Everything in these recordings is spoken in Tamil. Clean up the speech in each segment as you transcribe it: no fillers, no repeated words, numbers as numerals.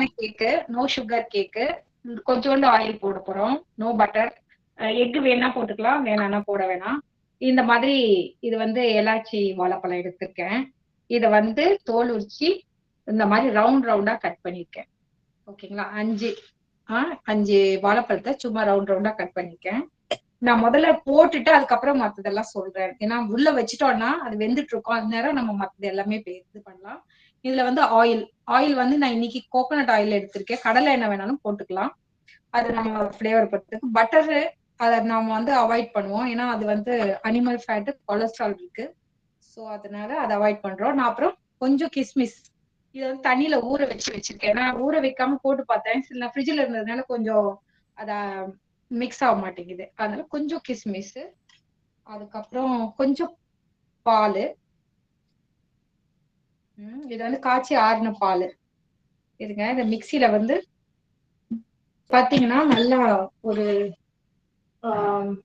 சிம்பிளான கேக்கு, நோ சுகர் கேக்கு. கொஞ்சோண்டு ஆயில் போட போறோம், நோ பட்டர். எக் வேணா போட்டுக்கலாம், வேணாம்னா போட வேணாம். இந்த மாதிரி இது வந்து எலாச்சி வாழைப்பழம் எடுத்திருக்கேன். இத வந்து தோல் உரிச்சு இந்த மாதிரி ரவுண்ட் ரவுண்டா கட் பண்ணிருக்கேன். ஓகேங்களா? 5 வாழைப்பழத்தை சும்மா ரவுண்ட் ரவுண்டா கட் பண்ணிருக்கேன். நான் முதல்ல போட்டுட்டு அதுக்கப்புறம் மத்ததெல்லாம் சொல்றேன். ஏன்னா உள்ள வச்சுட்டோம்னா அது வெந்துட்டு இருக்கும், அது நேரம் நம்ம மத்தது எல்லாமே இது பண்ணலாம். இதுல வந்து ஆயில் வந்து நான் இன்னைக்கு கோகோனட் ஆயில் எடுத்திருக்கேன். கடலை எண்ணெய் வேணாலும் போட்டுக்கலாம், அது நம்ம ஃபிளேவர் பொறுத்துக்கு. பட்டரு அதை நாம வந்து அவாய்ட் பண்ணுவோம், ஏன்னா அது வந்து அனிமல் ஃபேட், கொலஸ்ட்ரால் இருக்கு. ஸோ அதனால அதை அவாய்ட் பண்றோம். நான் அப்புறம் கொஞ்சம் கிஸ்மிஸ் இதை வந்து தண்ணியில ஊற வச்சிருக்கேன். நான் ஊற வைக்காம போட்டு பார்த்தேன், சில ஃப்ரிட்ஜ்ல இருந்ததுனால கொஞ்சம் அத மிக்ஸ் ஆக மாட்டேங்குது. அதனால கொஞ்சம் கிஸ்மிஸ், அதுக்கப்புறம் கொஞ்சம் பால். இது வந்து காய்ச்சி ஆறின பால். இதுங்க இந்த மிக்சியில வந்து பாத்தீங்கன்னா நல்லா ஒரு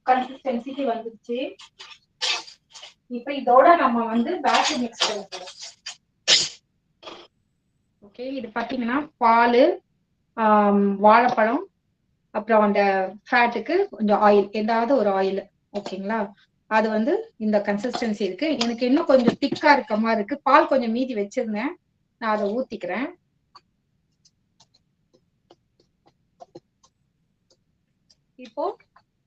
கன்சிஸ்டன்சிக்கு வந்துருச்சு. இப்ப இதோட நம்ம வந்து பேட்டர் மிக்ஸ் பண்ண போறோம். ஓகே, இது பாத்தீங்கன்னா பால், வாழைப்பழம், அப்புறம் அந்த ஃபேட்டுக்கு கொஞ்சம் ஆயில், ஏதாவது ஒரு ஆயில். ஓகேங்களா? அது வந்து இந்த கன்சிஸ்டன்சி இருக்கு. எனக்கு இன்னும் கொஞ்சம் திக்கா இருக்க மாதிரி இருக்கு. பால் கொஞ்சம் மீதி வச்சிருந்தேன், நான் அதை ஊத்திக்கிறேன். இப்போ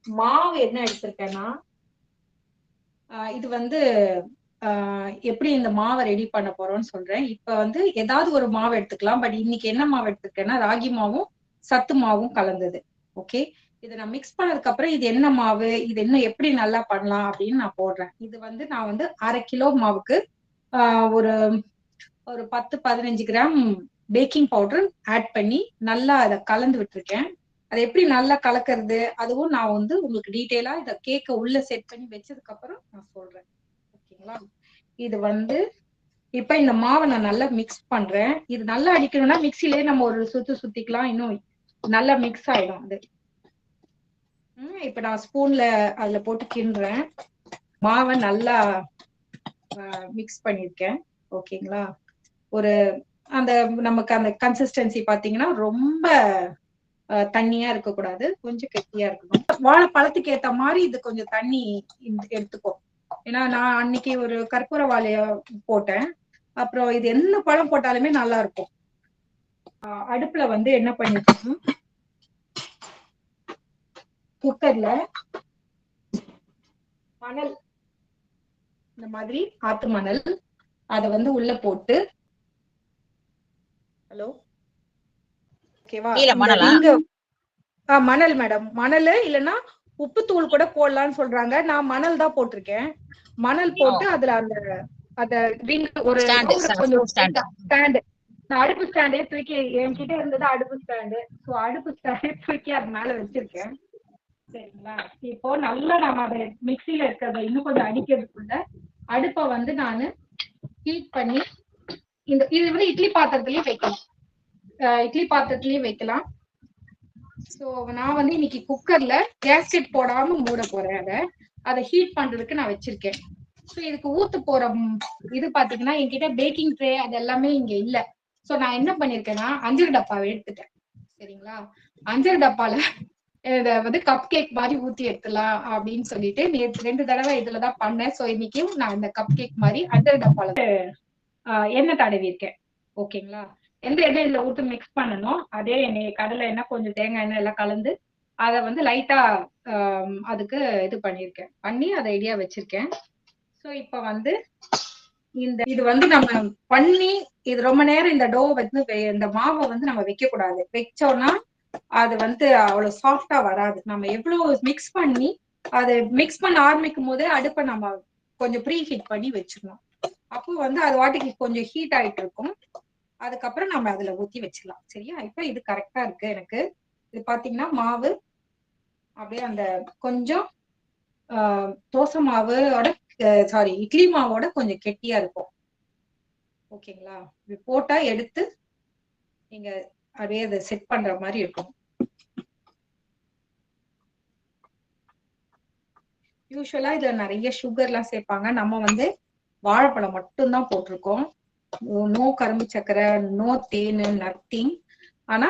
மாவு என்ன எடுத்திருக்கேன்னா, இது வந்து எப்படி இந்த மாவை ரெடி பண்ண போறோம்னு சொல்றேன். இப்ப வந்து ஏதாவது ஒரு மாவு எடுத்துக்கலாம். பட் இன்னைக்கு என்ன மாவு எடுத்திருக்கேன்னா ராகி மாவும் சத்து மாவும் கலந்தது. ஓகே, இதை நான் மிக்ஸ் பண்ணதுக்கு அப்புறம் இது என்ன மாவு, இது இன்னும் எப்படி நல்லா பண்ணலாம் அப்படின்னு நான் போடுறேன். இது வந்து நான் வந்து 1/2 கிலோ மாவுக்கு ஒரு 10-15 கிராம் பேக்கிங் பவுடர் ஆட் பண்ணி நல்லா அதை கலந்து விட்டுருக்கேன். அதை எப்படி நல்லா கலக்கிறது அதுவும் நான் வந்து உங்களுக்கு டீட்டெயிலா இதை கேக்க உள்ள செட் பண்ணி வச்சதுக்கு அப்புறம் நான் சொல்றேன். ஓகேங்களா? இது வந்து இப்ப இந்த மாவை நான் நல்லா மிக்ஸ் பண்றேன். இது நல்லா அடிக்கணும்னா மிக்சிலே நம்ம ஒரு சுத்திக்கலாம், இன்னும் நல்லா மிக்ஸ் ஆயிடும் அது. இப்ப நான் ஸ்பூன்ல அதுல போட்டு கிண்டுறேன். மாவை நல்லா மிக்ஸ் பண்ணிருக்கேன். ஓகேங்களா? ஒரு அந்த நமக்கு அந்த கன்சிஸ்டன்சி பாத்தீங்கன்னா ரொம்ப தண்ணியா இருக்கக்கூடாது, கொஞ்சம் கெட்டியா இருக்கணும். வாழைப்பழத்துக்கு ஏத்த மாதிரி இது கொஞ்சம் தண்ணி எடுத்துக்கோ. ஏன்னா நான் அன்னைக்கு ஒரு கற்பூர வாழைய போட்டேன், அப்புறம் இது என்ன பழம் போட்டாலுமே நல்லா இருக்கும். அடுப்புல வந்து என்ன பண்ணிருக்கோம், குக்கர்ல மணல், இந்த மாதிரி ஆத்து மணல், அத வந்து உள்ள போட்டு, ஹலோ ஓகேவா, நீங்க மணல் மேடம், மணல் இல்லைன்னா உப்புத்தூள் கூட போடலாம்னு சொல்றாங்க. நான் மணல் தான் போட்டிருக்கேன். மணல் போட்டு அதுல அந்த ஒரு ஸ்டாண்டு, நான் அடுப்பு ஸ்டாண்டே தூக்கி, என்கிட்ட இருந்தது அடுப்பு ஸ்டாண்டு, ஸோ அடுப்பு ஸ்டாண்டே தூக்கி அது மேல வச்சிருக்கேன். சரிங்களா? இப்போ நல்லா நம்ம அதை மிக்சியில இருக்கிறத இன்னும் கொஞ்சம் அடிக்கிறதுக்குள்ள அடுப்பை வந்து நான் ஹீட் பண்ணி, இது வந்து இட்லி பாத்திரத்திலயும் வைக்கலாம், இட்லி பாத்திரத்திலயும் வைக்கலாம். சோ நான் வந்து இன்னைக்கு குக்கர்ல கேஸ்கெட் போடாம மூட போறேன். அதை ஹீட் பண்றதுக்கு நான் வச்சிருக்கேன். ஸோ இதுக்கு ஊத்து போற இது பாத்தீங்கன்னா என்கிட்ட பேக்கிங் ட்ரே அது எல்லாமே இங்க இல்ல. சோ நான் என்ன பண்ணிருக்கேன்னா அஞ்சல் டப்பாவை எடுத்துட்டேன். சரிங்களா? அஞ்சல் டப்பால இதை வந்து கப் கேக் மாதிரி ஊத்தி எடுத்துலாம் அப்படின்னு சொல்லிட்டு நேற்று 2 தடவை இதுலதான் பண்ணேன். சோ இன்னைக்கும் நான் இந்த கப் கேக் மாதிரி அஞ்சல் டப்பால எண்ணெய் தடவி இருக்கேன். ஓகேங்களா? எந்த எண்ணெய் இதுல ஊத்து மிக்ஸ் பண்ணணும், அதே எண்ணெய், கடலை எண்ணெய், கொஞ்சம் தேங்காய் எண்ணெய் எல்லாம் கலந்து அதை வந்து லைட்டா அதுக்கு இது பண்ணிருக்கேன், பண்ணி அதை ரெடியா வச்சிருக்கேன். சோ இப்ப வந்து இது வந்து நம்ம பண்ணி இது ரொம்ப நேரம் இந்த டோ வந்து இந்த மாவை வந்து நம்ம வைக்க கூடாது. வச்சோம்னா அது வந்து அவ்வளவு சாஃப்டா வராது. நம்ம எவ்வளவு மிக்ஸ் பண்ணி அதை மிக்ஸ் பண்ண ஆரம்பிக்கும் போதே அடுப்பை நம்ம கொஞ்சம் ப்ரீ ஹீட் பண்ணி வச்சுக்கணும். அப்போ வந்து அது வாட்டிக்கு கொஞ்சம் ஹீட் ஆயிட்டு இருக்கும். அதுக்கப்புறம் நம்ம அதுல ஊத்தி வச்சுக்கலாம். சரியா? இப்ப இது கரெக்டா இருக்கு எனக்கு. இது பாத்தீங்கன்னா மாவு அப்படியே அந்த கொஞ்சம் தோசை மாவோட சாரி இட்லி மாவோட கொஞ்சம் கெட்டியா இருக்கும். ஓகேங்களா? இது போட்டா எடுத்து நீங்க அப்படியே அதை செட் பண்ற மாதிரி இருக்கும். யூஸ்வலா இதுல நிறைய சுகர் எல்லாம் சேர்ப்பாங்க. நம்ம வந்து வாழைப்பழம் மட்டும்தான் போட்டிருக்கோம். நோ கரும்பு சர்க்கரை, நோ தேன், நத்திங். ஆனா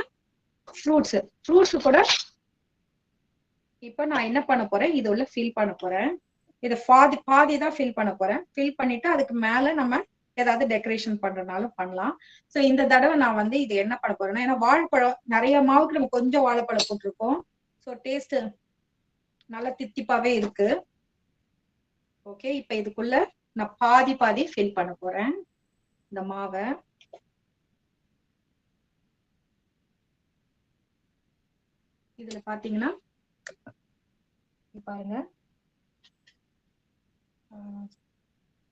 ஃப்ரூட்ஸ் கூட இப்ப நான் என்ன பண்ண போறேன், இது உள்ள ஃபில் பண்ண போறேன். இத பாதி தான் ஃபில் பண்ண போறேன். ஃபில் பண்ணிட்டு அதுக்கு மேல நம்ம ஏதாவது டெக்கரேஷன் பண்றதுனாலும் பண்ணலாம். சோ இந்த தடவை நான் வந்து இது என்ன பண்ண போறேன்னா, ஏன்னா வாழைப்பழம் நிறைய மாவுக்கு நம்ம கொஞ்சம் வாழைப்பழம் போட்டிருக்கோம். சோ டேஸ்ட் நல்லா தித்திப்பாவே இருக்கு. ஓகே, இப்ப இதுக்குள்ள நான் பாதி ஃபில் பண்ண போறேன் இந்த மாவை. இதுல பாத்தீங்கன்னா பாருங்க,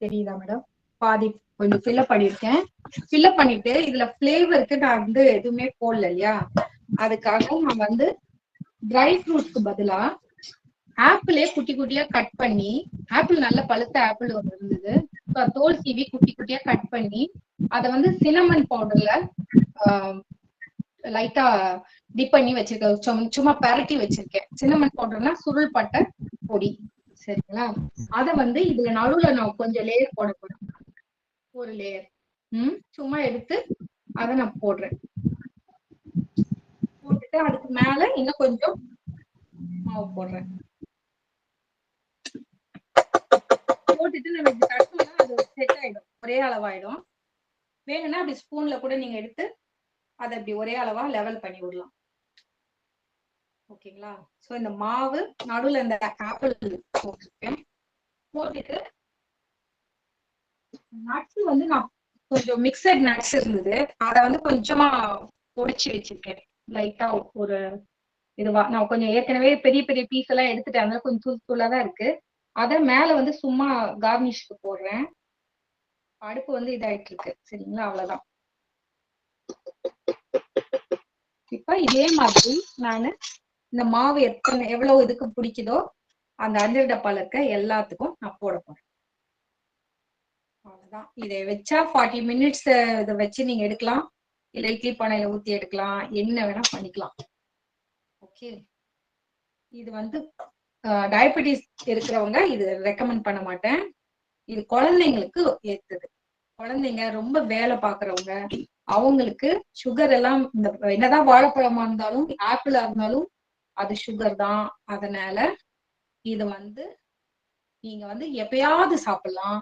தெரியுதா மேடம்? பாதி கொஞ்சம் ஃபில்அப் பண்ணிருக்கேன். ஃபில்அப் பண்ணிட்டு இதுல பிளேவருக்கு நான் வந்து எதுவுமே போடல இல்லையா, அதுக்காக நான் வந்து ட்ரை ஃப்ரூட்ஸ்க்கு பதிலா ஆப்பிளே குட்டி குட்டியா கட் பண்ணி, ஆப்பிள் நல்ல பழுத்த ஆப்பிள் ஒன்று இருந்தது, தோல் சீவி குட்டி குட்டியா கட் பண்ணி அதை வந்து சினமன் பவுடர்ல லைட்டா டிப் பண்ணி வச்சிருக்கேன். சும்மா பரட்டி வச்சிருக்கேன். சின்னமன் பவுடர்னா சுருள் பட்டை பொடி, சரிங்களா? அத வந்து இதுல நடுவுல நான் கொஞ்சம் லேயர் போட போறேன். ஒரு லேயர் சும்மா எடுத்து அதை நான் போடுறேன். போட்டுட்டு அதுக்கு மேல இன்னும் கொஞ்சம் மாவு போடுறேன். போட்டுட்டு நம்ம இப்படி தட்டோம்னா அது செட் ஆயிடும், ஒரே அளவாயிடும். வேணும்னா அப்படி ஸ்பூன்ல கூட நீங்க எடுத்து அதை அப்படி ஒரே அளவா லெவல் பண்ணி விடலாம். ஓகேங்களா? சோ இந்த மாவு நடுவுல இந்த ஆப்பிள் போட்டிருக்கேன். போட்டுட்டு நட்ஸ் வந்து நான் கொஞ்சம் மிக்சட் நட்ஸ் இருந்தது, அதை வந்து கொஞ்சமா பொடிச்சு வச்சிருக்கேன். லைட்டா ஒரு இதுவா நான் கொஞ்சம் ஏற்கனவே பெரிய பெரிய பீஸ் எல்லாம் எடுத்துட்டேன், அதனால கொஞ்சம் தூள் தூளா தான் இருக்கு. அத மேல வந்து சும்மா கார்னிஷ்க்கு போடுறேன். அடுப்பு வந்து இதாயிட்டு இருக்கு, சரிங்களா? அவ்வளவுதான். இப்ப இதே மாதிரி நானு இந்த மாவு எவ்வளவு இதுக்கு பிடிக்குதோ அந்த அஞ்சல் டப்பால இருக்க எல்லாத்துக்கும் நான் போட போறேன். அவ்வளவுதான். இதை வச்சா 40 மினிட்ஸ் இதை வச்சு நீங்க எடுக்கலாம், இல்ல இட்லி பானையில ஊத்தி எடுக்கலாம், என்ன வேணா பண்ணிக்கலாம். ஓகே, இது வந்து டயபெட்டிஸ் இருக்கிறவங்க இது ரெக்கமெண்ட் பண்ண மாட்டேன். இது குழந்தைங்களுக்கு ஏத்தது. குழந்தைங்க ரொம்ப வேலை பாக்குறவங்க, அவங்களுக்கு சுகர் எல்லாம், இந்த என்னதான் வாழைப்பழமா இருந்தாலும் ஆப்பிளா இருந்தாலும் அது சுகர் தான். அதனால இது வந்து நீங்க வந்து எப்பயாவது சாப்பிடலாம்.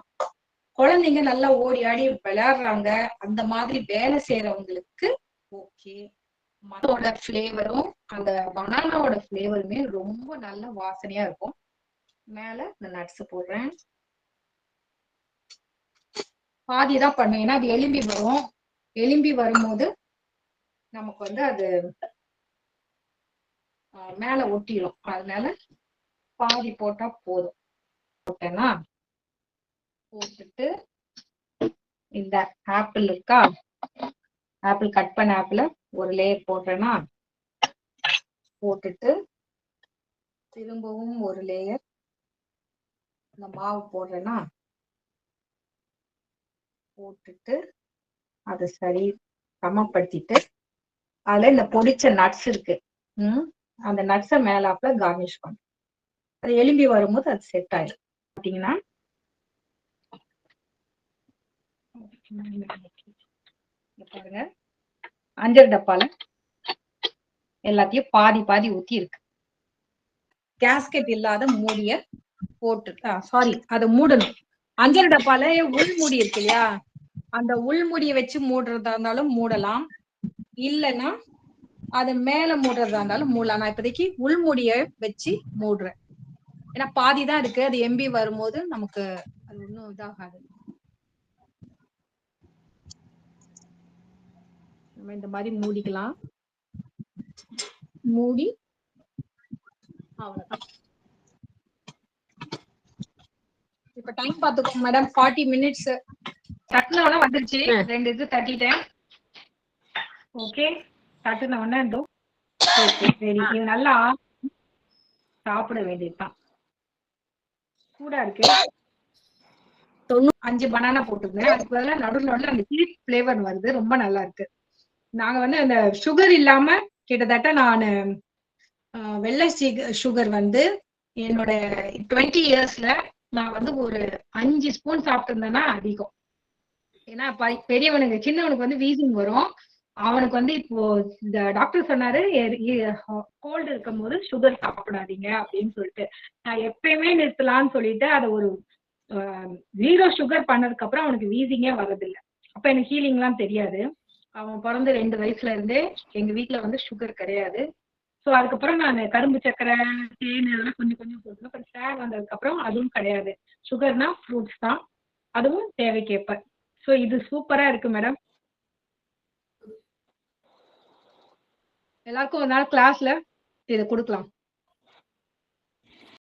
குழந்தைங்க நல்லா ஓடி ஆடி விளையாடுறாங்க, அந்த மாதிரி வேலை செய்யறவங்களுக்கு ஓகே. மத்தோட ஃபிளேவரும் அந்த பனானாவோட ஃபிளேவருமே ரொம்ப நல்ல வாசனையா இருக்கும். மேல இந்த நட்ஸ் போடுறேன். பாதிதான் பண்ணுவேன், ஏன்னா அது எலும்பி வரும். எலும்பி வரும்போது நமக்கு வந்து அது மேல ஒட்டிடும், அதனால பாதி போட்டா போதும். போட்டேன்னா போட்டுட்டு இந்த ஆப்பிள் இருக்கா, ஆப்பிள் கட் பண்ண ஆப்பிள ஒரு லேயர் போடுறேன்னா, போட்டுட்டு திரும்பவும் ஒரு லேயர் இந்த மாவு போடுறேன்னா, போட்டுட்டு அதை சரி சமப்படுத்திட்டு அதுல இந்த பொடிச்ச நட்ஸ் இருக்கு, அந்த நட்ஸை மேலாப்ல கார்னிஷ் பண்ணும். அது எலும்பி வரும்போது அது செட் ஆயிடும். பாத்தீங்கன்னா பாருங்க, அஞ்சல் டப்பால எல்லாத்தையும் பாதி பாதி ஊத்தி இருக்கு. கேஸ்கெட் இல்லாத மூடிய போட்டு சாரி அதை மூடணும். அஞ்சல் டப்பால உள்மூடி இருக்கு இல்லையா, அந்த உள்முடியை வச்சு மூடுறதா இருந்தாலும் மூடலாம், இல்லைன்னா அது மேல மூடுறதா இருந்தாலும் மூடலாம். நான் இப்போதைக்கு உள்முடிய வச்சு மூடுறேன், ஏன்னா பாதிதான் இருக்கு, அது எம்பி வரும்போது நமக்கு அது ஒன்றும் இதாகாது. நம்ம இந்த மாதிரி மூடிக்கலாம். மூடி அவ்வளவுதான். இப்ப டைம் பாத்துக்கோங்க மேடம், 40 மினிட்ஸ். தட்டுனவன வந்துருச்சு, 2 இது தட்டிட்டேன். ஓகே, தட்டுனவன சரி, இது நல்லா சாப்பிட வேண்டியதுதான். சூடா இருக்கு. 95 பனானா போட்டுருந்தேன், அதுக்கு பதிலாக நடுவில் அந்த ஹீட் பிளேவர் வருது, ரொம்ப நல்லா இருக்கு. நாங்க வந்து அந்த சுகர் இல்லாம கிட்டத்தட்ட நான் வெள்ளை சுகர் வந்து என்னோட 20 இயர்ஸ்ல நான் வந்து ஒரு 5 ஸ்பூன் சாப்பிட்டு இருந்தேன்னா அதிகம். ஏன்னா பெரியவனுக்கு சின்னவனுக்கு வந்து வீசிங் வரும், அவனுக்கு வந்து இப்போ இந்த டாக்டர் சொன்னாரு கோல்டு இருக்கும் போது சுகர் சாப்பிடாதீங்க அப்படின்னு சொல்லிட்டு, நான் எப்பயுமே நிறுத்தலாம்னு சொல்லிட்டு அதை ஒரு 0 சுகர் பண்ணதுக்கு அப்புறம் அவனுக்கு வீசிங்கே வர்றதில்லை. அப்ப எனக்கு ஹீலிங் எல்லாம் தெரியாது. அவன் பிறந்து 2 வயசுல இருந்தே எங்க வீட்டுல வந்து சுகர் கிடையாது. சோ அதுக்கப்புறம் நான் கரும்பு சக்கரை, தேன் இதெல்லாம் கொஞ்சம் கொஞ்சம் போட்டுருவேன். அப்புறம் ஷேர் வந்ததுக்கு அப்புறம் அதுவும் கிடையாது. சுகர்னா ஃப்ரூட்ஸ் தான், அதுவும் தேவைக்கேற்ப. சோ இது சூப்பரா இருக்கு மேடம். எல்லாருக்கும் ஒரு நாள் கிளாஸ்ல இதை கொடுக்கலாம்.